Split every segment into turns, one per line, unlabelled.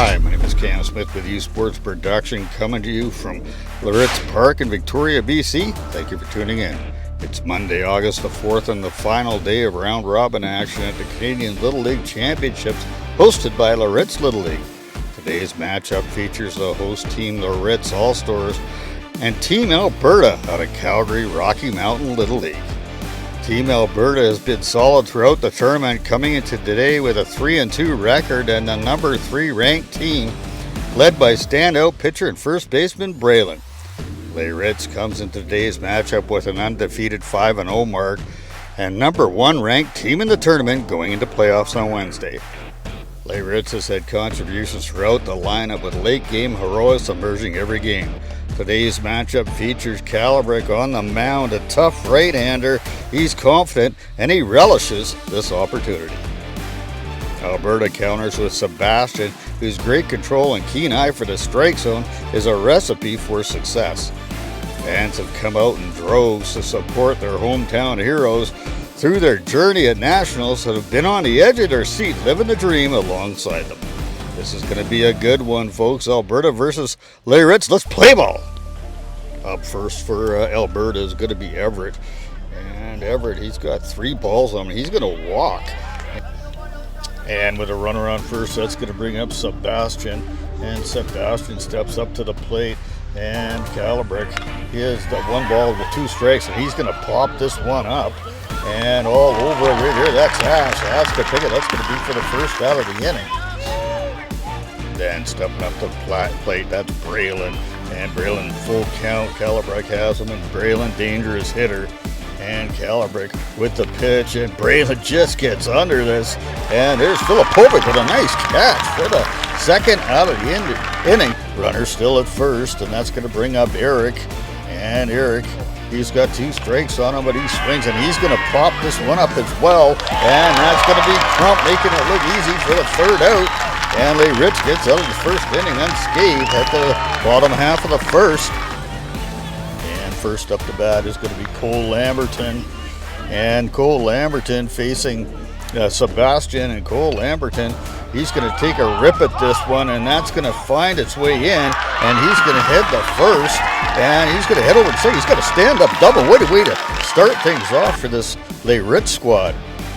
Hi, my name is Cam Smith with U Sports Production, coming to you from Layritz Park in Victoria, BC. Thank you for tuning in. It's Monday, August the 4th, and the final day of round-robin action at the Canadian Little League Championships, hosted by Layritz Little League. Today's matchup features the host team Layritz All-Stars and Team Alberta out of Calgary Rocky Mountain Little League. Team Alberta has been solid throughout the tournament, coming into today with a 3-2 record and the number 3 ranked team, led by standout pitcher and first baseman Braylon. Layritz comes into today's matchup with an undefeated 5-0 mark and number 1 ranked team in the tournament going into playoffs on Wednesday. Layritz has had contributions throughout the lineup, with late game heroics emerging every game. Today's matchup features Alberta on the mound, a tough right-hander. He's confident and he relishes this opportunity. Alberta counters with Sebastian, whose great control and keen eye for the strike zone is a recipe for success. Fans have come out in droves to support their hometown heroes through their journey at Nationals that have been on the edge of their seat, living the dream alongside them. This is going to be a good one, folks. Alberta versus Layritz. Let's play ball. Up first for Alberta is going to be Everett. And Everett, he's got 3 balls on him. He's going to walk. And with a runner on first, that's going to bring up Sebastian. And Sebastian steps up to the plate. And Alberta, he has the 1 ball with 2 strikes. And he's going to pop this one up. And all over right here, that's Ash. Ash to pick it. That's going to be for the first out of the inning. Then stepping up to the plate, that's Braylon. And Braylon full count. Alberta has him, and Braylon dangerous hitter. And Alberta with the pitch, and Braylon just gets under this. And there's Filipovic with a nice catch for the second out of the inning. Runner still at first, and that's going to bring up Eric. And Eric, he's got 2 strikes on him, but he swings, and he's going to pop this one up as well. And that's going to be Crump making it look easy for the third out. And Layritz gets out of the first inning unscathed at the bottom half of the first. And first up the bat is going to be Cole Lamberton. And Cole Lamberton facing Sebastian. And Cole Lamberton, he's going to take a rip at this one, and that's going to find its way in. And he's going to head the first. And he's going to head over to second. He's got a stand-up double. What a way to start things off for this Layritz squad.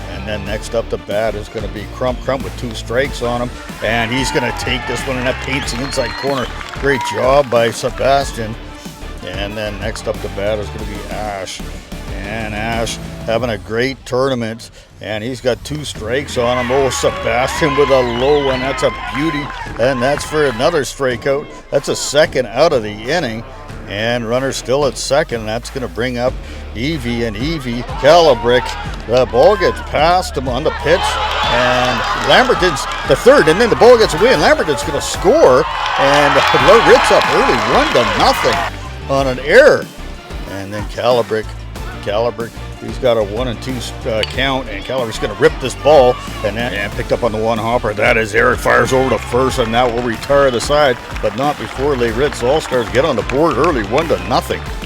And then next up the bat is going to be Crump with 2 strikes on him. And he's going to take this one, and that paints the inside corner. Great job by Sebastian. And then next up the bat is going to be Ash. And Ash having a great tournament. And he's got 2 strikes on him. Oh, Sebastian with a low one. That's a beauty. And that's for another strikeout. That's a second out of the inning. And runner still at second. And that's going to bring up Evie, and Evie, Alberta, the ball gets past him on the pitch, and Lamberton's the third, and then the ball gets away, and Lamberton's going to score, and Layritz up early, 1-0 on an error. And then Alberta, he's got a 1-2 count, and Alberta's going to rip this ball, and picked up on the 1 hopper. That is Eric, fires over to first, and that will retire the side, but not before Layritz All-Stars get on the board early, 1-0.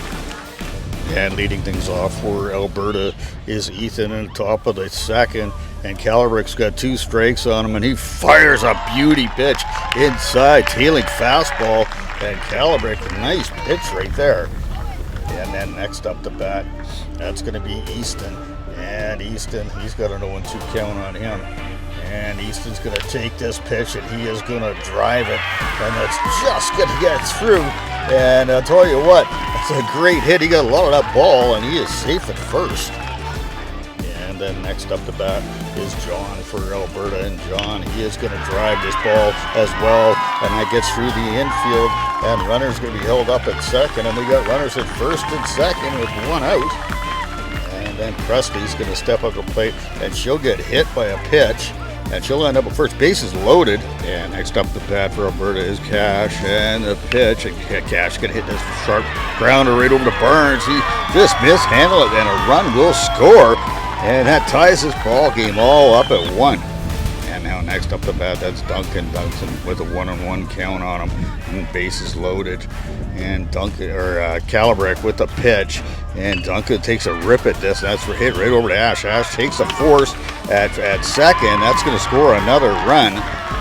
And leading things off for Alberta is Ethan on top of the second. And Alberta's got 2 strikes on him, and he fires a beauty pitch inside, tailing fastball. And Alberta, nice pitch right there. And then next up the bat, that's going to be Easton. And Easton, he's got an 0-2 count on him. And Easton's going to take this pitch, and he is going to drive it. And that's just going to get through. And I'll tell you what, that's a great hit. He got a lot of that ball, and he is safe at first. And then next up the bat is John for Alberta. And John, he is going to drive this ball as well. And that gets through the infield. And runner's going to be held up at second. And we got runners at first and second with 1 out. And then Presley's going to step up to the plate, and she'll get hit by a pitch. And she'll end up with first, bases loaded. And next up the bat for Alberta is Cash, and the pitch. And Cash going to hit this sharp grounder right over to Barnes. He just mishandled it, and a run will score. And that ties this ball game all up at 1. And now next up the bat, that's Duncan. Duncan with a 1-on-1 count on him, and bases loaded. And Calabrick with the pitch, and Duncan takes a rip at this. That's for hit right over to Ash. Ash takes a force at second. That's going to score another run.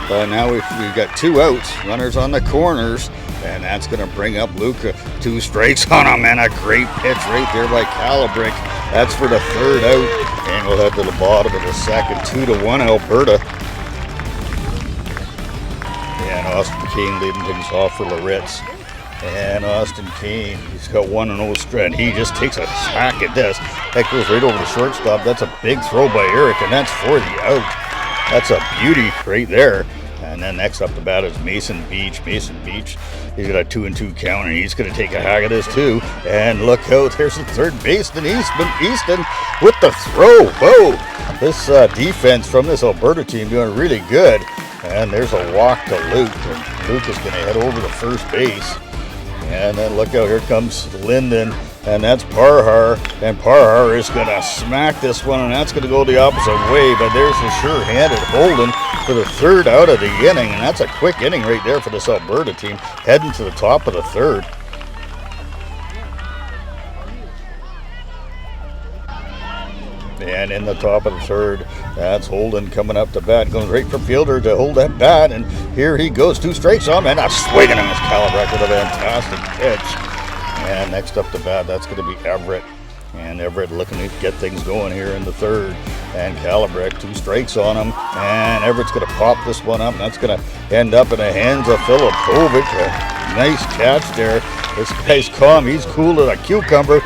But now we've got 2 outs, runners on the corners, and that's going to bring up Luca. 2 strikes on him, and a great pitch right there by Calabrick. That's for the 3rd out, and we'll head to the bottom of the 2nd, 2-1 Alberta. And Austin Kane leading things off for Layritz. And Austin Kane, he's got 1-0 straight. He just takes a hack at this. That goes right over the shortstop. That's a big throw by Eric, and that's for the out. That's a beauty right there. And then next up the bat is Mason Beach. Mason Beach, he's got a 2-2 count, and he's going to take a hack at this too. And look out, there's the third baseman, Easton with the throw. Whoa! This defense from this Alberta team doing really good. And there's a walk to Luke, and Luke is going to head over to first base. And then look out, here comes Linden, and that's Parhar, and Parhar is going to smack this one, and that's going to go the opposite way, but there's the sure-handed Holden for the 3rd out of the inning, and that's a quick inning right there for this Alberta team, heading to the top of the 3rd. And in the top of the 3rd, that's Holden coming up to bat, going right for fielder to hold that bat, and here he goes, 2 strikes on him, and a swing on his Calabrick with a fantastic pitch. And next up to bat, that's going to be Everett. And Everett looking to get things going here in the 3rd. And Calabrick, 2 strikes on him, and Everett's going to pop this one up, and that's going to end up in the hands of Filipovic. A nice catch there. This guy's calm, he's cool as a cucumber.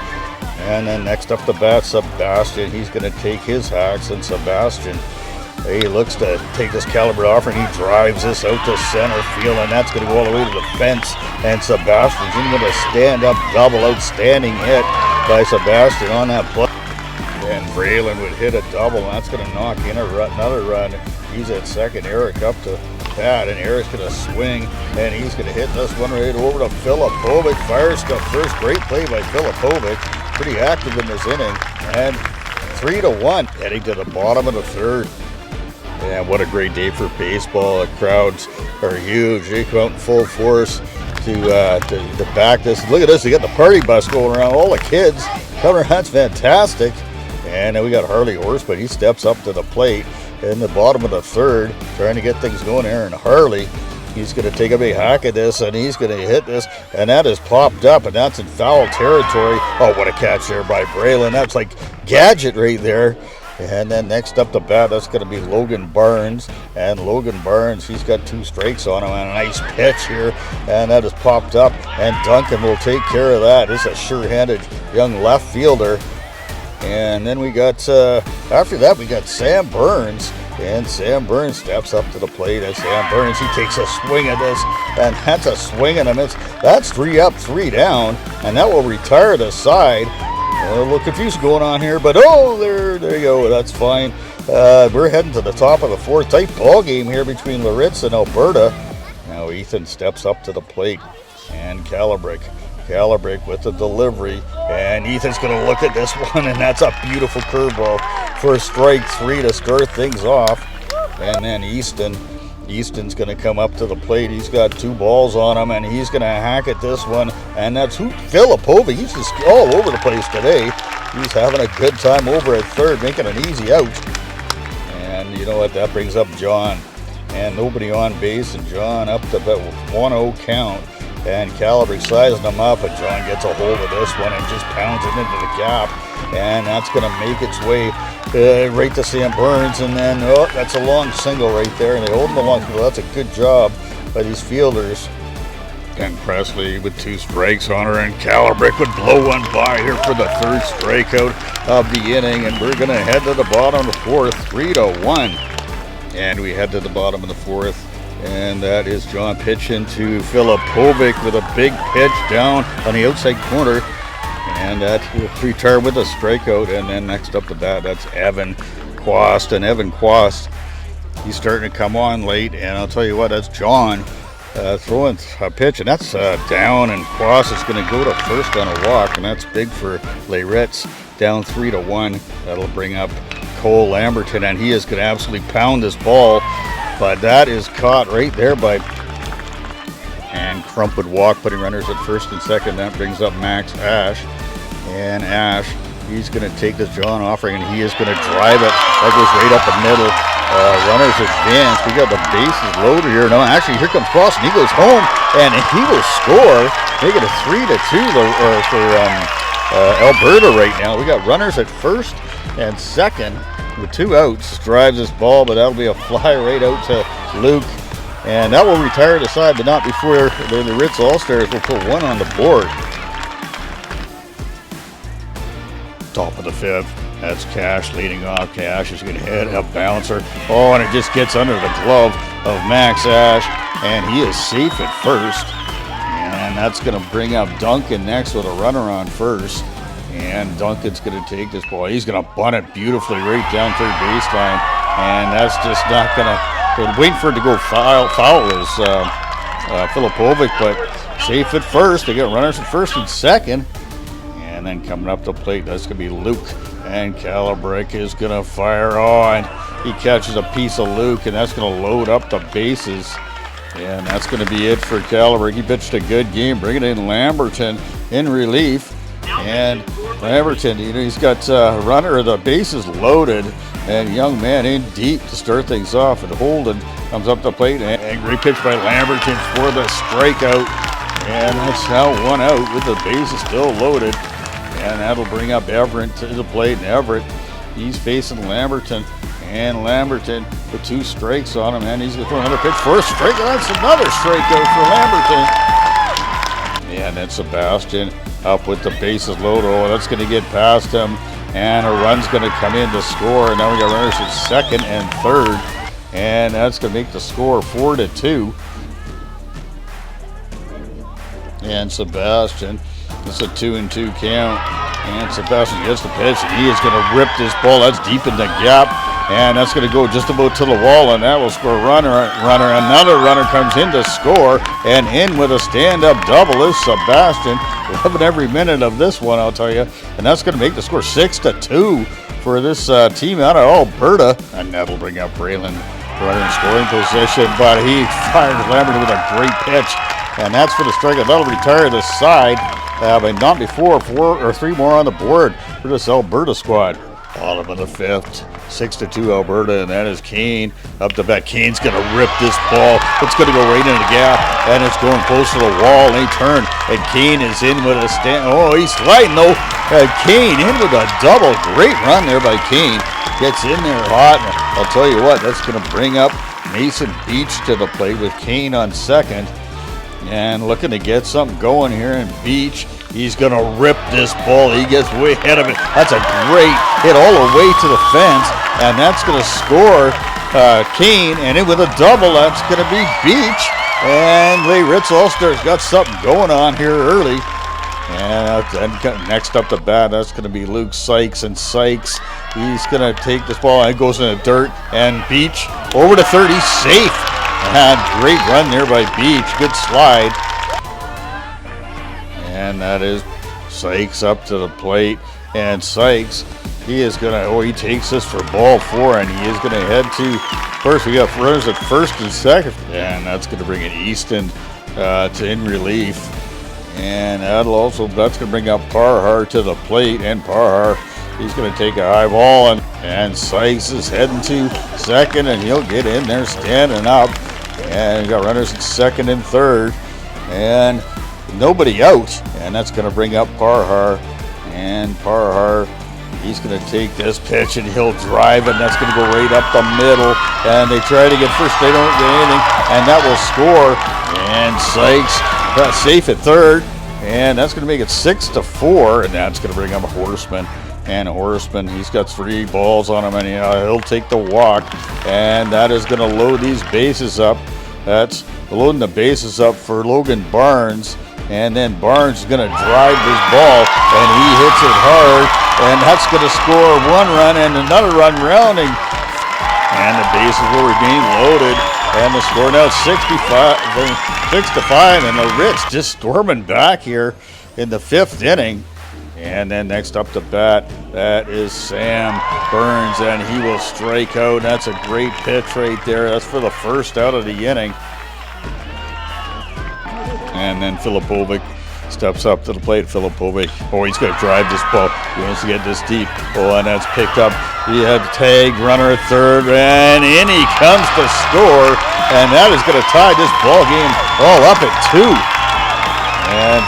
And then next up the bat, Sebastian. He's going to take his hacks, and Sebastian, he looks to take this caliber off, and he drives this out to center field, and that's going to go all the way to the fence. And Sebastian's going to stand up double. Outstanding hit by Sebastian on that play. And Braylon would hit a double, and that's going to knock in another run. He's at second. Eric up to bat, and Eric's going to swing, and he's going to hit this one right over to Filipovic. Fires to first. Great play by Filipovic. Pretty active in this inning. And 3-1, heading to the bottom of the 3rd. And what a great day for baseball. The crowds are huge. They come out in full force to back this. Look at this. They got the party bus going around. All the kids coming. That's fantastic. And then we got Harley Horsman. He steps up to the plate in the bottom of the 3rd, trying to get things going here. And Harley, he's going to take a big hack at this, and he's going to hit this, and that is popped up, and that's in foul territory. Oh, what a catch there by Braylon. That's like gadget right there. And then next up the bat, that's going to be Logan Barnes. And Logan Barnes, he's got 2 strikes on him, and a nice pitch here. And that is popped up, and Duncan will take care of that. This is a sure-handed young left fielder. And then we got, after that, we got Sam Burns. And Sam Burns steps up to the plate. And Sam Burns, he takes a swing at this. And that's a swing and a miss. That's 3 up, 3 down. And that will retire the side. A little confusion going on here, but there you go. That's fine. We're heading to the top of the 4th. Tight ball game here between Layritz and Alberta. Now Ethan steps up to the plate, and Calabrick with the delivery, and Ethan's going to look at this one, and that's a beautiful curveball for strike 3 to start things off. And then Easton's going to come up to the plate. He's got 2 balls on him, and he's going to hack at this one. And that's Filipovic. He's just all over the place today. He's having a good time over at 3rd, making an easy out. And you know what? That brings up John. And nobody on base, and John up to about 1-0 count. And Calabrick sizing him up, and John gets a hold of this one and just pounds it into the gap. And that's going to make its way right to Sam Burns. And then, that's a long single right there. And they hold him the long single. That's a good job by these fielders. And Presley with 2 strikes on her, and Calabrick would blow one by here for the 3rd strikeout of the inning. And we're going to head to the bottom of the 4th, 3-1. And we head to the bottom of the 4th. And that is John pitching to Filipovic with a big pitch down on the outside corner. And that will retire with a strikeout. And then next up the bat, that's Evan Quast. And Evan Quast, he's starting to come on late. And I'll tell you what, that's John throwing a pitch. And that's down. And Quast is going to go to first on a walk. And that's big for Layritz, down 3-1. That'll bring up Cole Lamberton. And he is going to absolutely pound this ball but that is caught right there by, and Crump would walk, putting runners at first and second. That brings up Max Ash, and Ash, he's going to take this John offering, and he is going to drive it. That goes right up the middle. Runners advance. We got the bases loaded here. No, actually, here comes Cross, and he goes home, and he will score, make it a 3-2 for Alberta right now. We got runners at first and second with 2 outs. Drives this ball, but that'll be a fly right out to Luke, and that will retire the side, but not before the Ritz All-Stars will put 1 on the board. Top of the 5th. That's Cash leading off. Cash is going to hit a bouncer. Oh, and it just gets under the glove of Max Ash, and he is safe at first. And that's going to bring up Duncan next with a runner on first. And Duncan's going to take this ball. He's going to bunt it beautifully right down third baseline. And that's just not going to wait for it to go foul is Filipovic, but safe at first. They got runners at first and second. And then coming up the plate, that's going to be Luke. And Calabrick is going to fire on. He catches a piece of Luke, and that's going to load up the bases. And that's going to be it for Calabrick. He pitched a good game, bringing in Lamberton in relief. And Lamberton, he's got runner, the bases loaded, and young man in deep to start things off. And Holden comes up the plate, and great pitch by Lamberton for the strikeout. And that's now 1 out with the bases still loaded. And that'll bring up Everett to the plate. And Everett, he's facing Lamberton. And Lamberton with 2 strikes on him. And he's going to throw another pitch for a strikeout. That's another strikeout for Lamberton. And then Sebastian up with the bases loaded. Oh, that's going to get past him. And a run's going to come in to score. And now we got runners at second and third. And that's going to make the score 4-2. And Sebastian, it's a 2-2 count, and Sebastian gets the pitch, and he is going to rip this ball. That's deep in the gap, and that's going to go just about to the wall, and that will score a runner. Another runner comes in to score, and in with a stand-up double is Sebastian. Loving every minute of this one, I'll tell you, and that's going to make the score 6-2 for this team out of Alberta. And that'll bring up Braylon, runner in scoring position, but he fires Lamberton with a great pitch. And that's for the strikeout. That'll retire the side, but not before 4 or 3 more on the board for this Alberta squad. Bottom of the 5th, 6-2 Alberta, and that is Kane up the bat. Kane's going to rip this ball. It's going to go right in the gap, and it's going close to the wall, and he turned, and Kane is in with a stand. Oh, he's sliding though. Kane in with a double. Great run there by Kane. Gets in there hot, and I'll tell you what, that's going to bring up Mason Beach to the plate with Kane on second. And looking to get something going here in Beach. He's going to rip this ball. He gets way ahead of it. That's a great hit all the way to the fence. And that's going to score Kane. And in with a double, that's going to be Beach. And Layritz All-Stars got something going on here early. And next up the bat, that's going to be Luke Sykes. And Sykes, he's going to take this ball and it goes in the dirt. And Beach over to third. He's safe. And great run there by Beach. Good slide. And that is Sykes up to the plate. And Sykes, he is going to, he takes this for ball 4, and he is going to head to first. We got runners at first and second. And that's going to bring in Easton to in relief. And that's going to bring up Parhar to the plate. And Parhar, he's going to take a high ball. And Sykes is heading to second, and he'll get in there standing up. And we got runners at second and third, and nobody out. And that's going to bring up Parhar. And Parhar, he's going to take this pitch, and he'll drive it. And that's going to go right up the middle. And they try to get first, they don't get anything, and that will score. And Sykes safe at third, and that's going to make it 6-4. And that's going to bring up a Horseman. And Horseman, he's got 3 balls on him, and he'll take the walk. And that is going to load these bases up. That's loading the bases up for Logan Barnes. And then Barnes is going to drive this ball, and he hits it hard. And that's going to score 1 run and another run rounding. And the bases will remain loaded. And the score now 6-5. And the Ritz just storming back here in the 5th inning. And then next up to bat, that is Sam Burns, and he will strike out. That's a great pitch right there. That's for the first out of the inning. And then Filipovic steps up to the plate. Filipovic, he's going to drive this ball. He wants to get this deep. And that's picked up. He had tagged runner at third, and in he comes to score. And that is going to tie this ball game all up at 2. And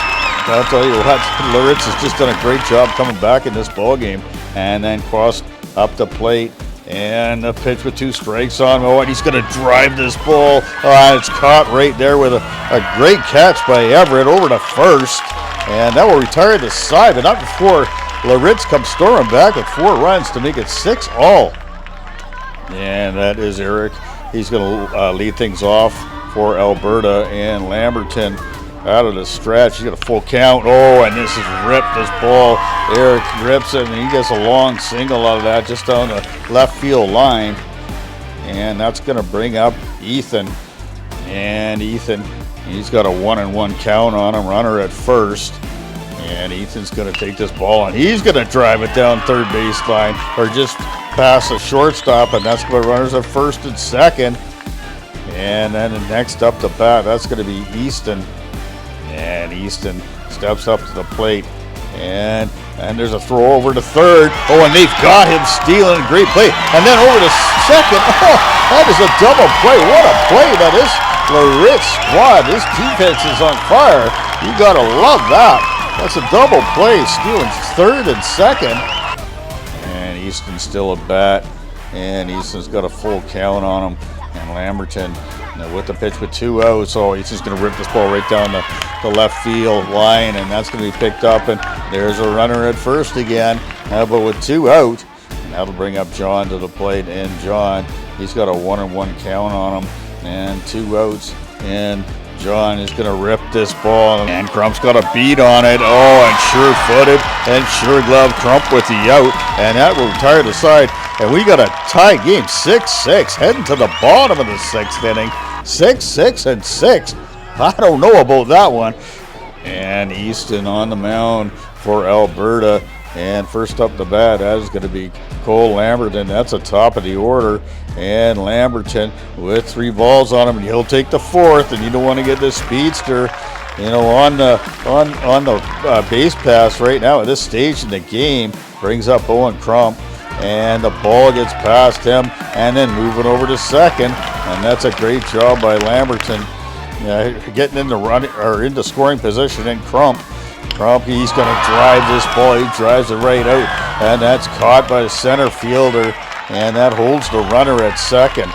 I'll tell you what, Layritz has just done a great job coming back in this ball game. And then Cross up the plate, and a pitch with 2 strikes on. And he's going to drive this ball. It's caught right there with a great catch by Everett over to first. And that will retire the side, but not before Layritz comes storming back with 4 runs to make it 6-all. And that is Eric. He's going to lead things off for Alberta, and Lamberton out of the stretch. He's got a full count. And this is ripped, this ball. Eric rips it, and he gets a long single out of that just down the left field line. And that's going to bring up Ethan. And Ethan, he's got a 1-1 count on him, runner at first. And Ethan's going to take this ball, and he's going to drive it down third baseline, or just past the shortstop, and that's going to runners at first and second. And then next up to bat, that's going to be Easton. And Easton steps up to the plate, and there's a throw over to third. And they've got him stealing. Great play. And then over to second. That is a double play. What a play that is. Layritz squad. This defense is on fire. You got to love that. That's a double play, stealing third and second. And Easton's still at bat, and Easton's got a full count on him. And Lamberton with the pitch with 2 outs. He's just going to rip this ball right down the left field line, and that's going to be picked up. And there's a runner at first again, but with 2 out. And that'll bring up John to the plate. And John, he's got a 1-1 count on him, and 2 outs. And John is going to rip this ball, and Crump's got a beat on it. And sure-footed and sure-gloved Crump with the out, and that will retire the side. And we got a tie game, 6-6, heading to the bottom of the 6th inning. 6-6-6. I don't know about that one. And Easton on the mound for Alberta. And first up the bat, that is going to be Cole Lamberton. That's a top of the order. And Lamberton with 3 balls on him, and he'll take the 4th. And you don't want to get this speedster, on the base pass right now at this stage in the game. Brings up Owen Crump, and the ball gets past him, and then moving over to second. And that's a great job by Lamberton, getting in the run or into scoring position. And Crump, he's going to drive this ball. He drives it right out, and that's caught by the center fielder, and that holds the runner at second.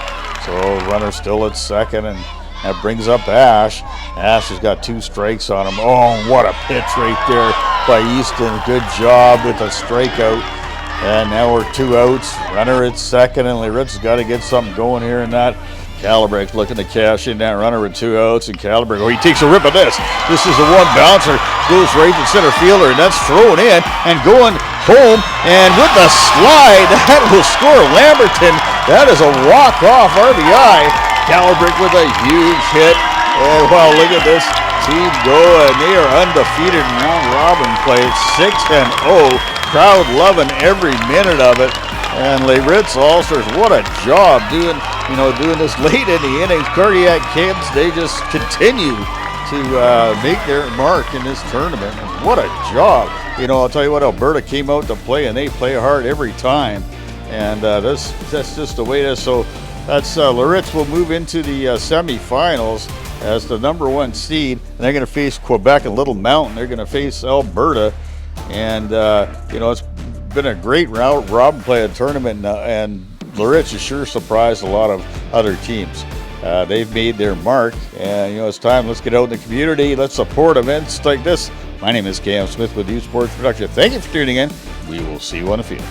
So runner still at second, and that brings up Ash. Ash has got 2 strikes on him. What a pitch right there by Easton. Good job with a strikeout. And now we're 2 outs. Runner at second, and Layritz has got to get something going here in that. Calibrate looking to cash in that runner with 2 outs, and Calibrate, he takes a rip of this. This is a 1 bouncer, goes right to center fielder, and that's thrown in and going home. And with the slide, that will score Lamberton. That is a walk-off RBI. Calibrate with a huge hit. And wow, look at this team go, and they are undefeated in round robin play. It's 6-0. Crowd loving every minute of it. And Layritz All-Stars, what a job doing this late in the innings. Cardiac kids, they just continue to make their mark in this tournament. And what a job. I'll tell you what, Alberta came out to play, and they play hard every time. And that's just the way it is. So that's Layritz will move into the semifinals as the number 1 seed. And they're going to face Quebec and Little Mountain. They're going to face Alberta. And, it's been a great round robin play a tournament, and Layritz has sure surprised a lot of other teams. They've made their mark, and, it's time. Let's get out in the community. Let's support events like this. My name is Cam Smith with U Sports Production. Thank you for tuning in. We will see you on the field.